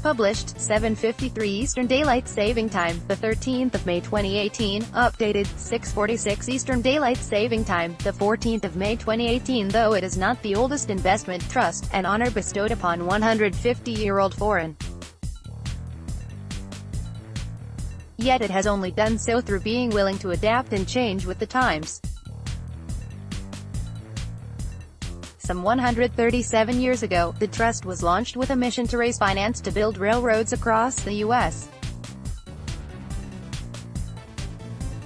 Published, 7:53 Eastern Daylight Saving Time, the 13th of May 2018. Updated, 6:46 Eastern Daylight Saving Time, the 14th of May 2018. Though it is not the oldest investment trust, an honor bestowed upon 150-year-old foreign, yet it has only done so through being willing to adapt and change with the times. Some 137 years ago, the trust was launched with a mission to raise finance to build railroads across the U.S.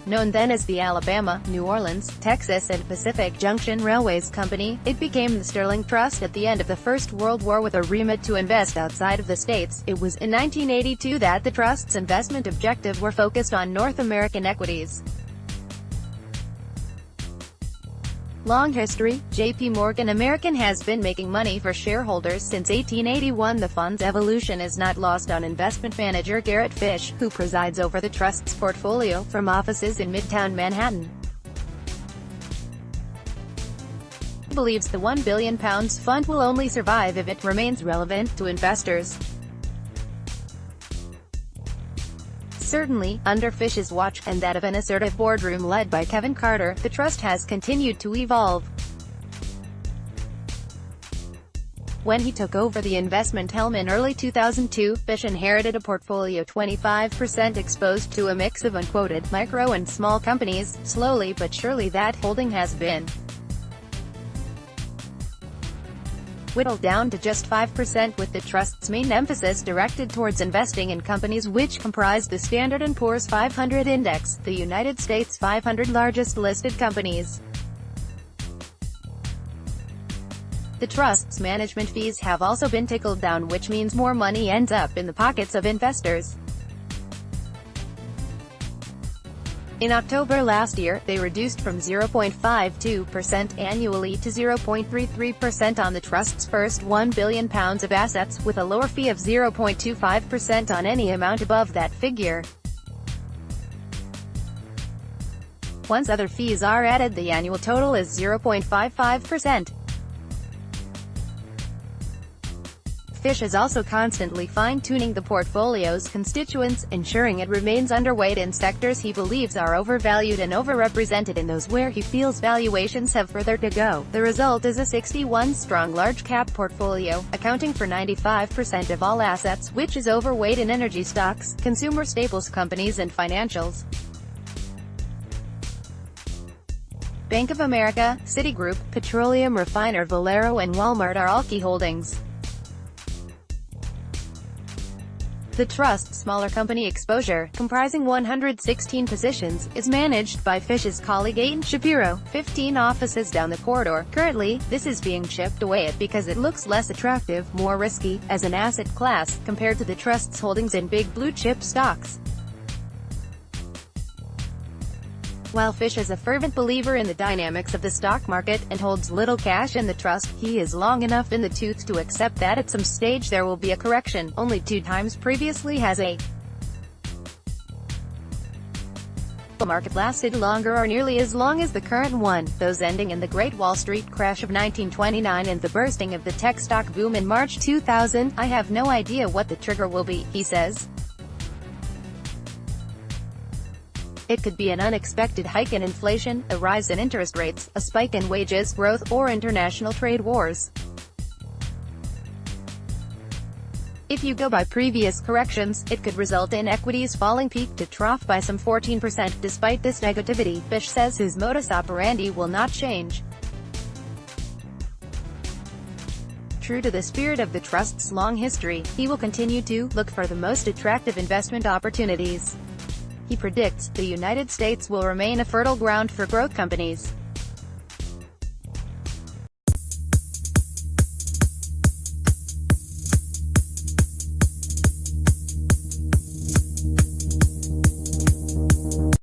Known then as the Alabama, New Orleans, Texas and Pacific Junction Railways Company, it became the Sterling Trust at the end of the First World War with a remit to invest outside of the States. It was in 1982 that the trust's investment objectives were focused on North American equities. Long history. JPMorgan American has been making money for shareholders since 1881. The fund's evolution is not lost on investment manager Garrett Fish, who presides over the trust's portfolio from offices in Midtown Manhattan. He believes the £1 billion fund will only survive if it remains relevant to investors. Certainly, under Fish's watch, and that of an assertive boardroom led by Kevin Carter, the trust has continued to evolve. When he took over the investment helm in early 2002, Fish inherited a portfolio 25% exposed to a mix of unquoted, micro and small companies. Slowly but surely that holding has been whittled down to just 5%, with the trust's main emphasis directed towards investing in companies which comprise the Standard & Poor's 500 index, the United States' 500 largest listed companies. The trust's management fees have also been tickled down, which means more money ends up in the pockets of investors. In October last year, they reduced from 0.52% annually to 0.33% on the trust's first £1 billion of assets, with a lower fee of 0.25% on any amount above that figure. Once other fees are added, the annual total is 0.55%. Fish is also constantly fine-tuning the portfolio's constituents, ensuring it remains underweight in sectors he believes are overvalued and overrepresented in those where he feels valuations have further to go. The result is a 61-strong large-cap portfolio, accounting for 95% of all assets, which is overweight in energy stocks, consumer staples companies and financials. Bank of America, Citigroup, petroleum refiner Valero and Walmart are all key holdings. The trust's smaller company exposure, comprising 116 positions, is managed by Fish's colleague Aiton Shapiro, 15 offices down the corridor. Currently, this is being chipped away at because it looks less attractive, more risky, as an asset class, compared to the trust's holdings in big blue-chip stocks. While Fish is a fervent believer in the dynamics of the stock market, and holds little cash in the trust, he is long enough in the tooth to accept that at some stage there will be a correction. Only 2 times previously has a market lasted longer or nearly as long as the current one, those ending in the Great Wall Street crash of 1929 and the bursting of the tech stock boom in March 2000. I have no idea what the trigger will be, he says. It could be an unexpected hike in inflation, a rise in interest rates, a spike in wages growth, or international trade wars. If you go by previous corrections, it could result in equities falling peak to trough by some 14%. Despite this negativity, Fish says his modus operandi will not change. True to the spirit of the trust's long history, he will continue to look for the most attractive investment opportunities. He predicts the United States will remain a fertile ground for growth companies.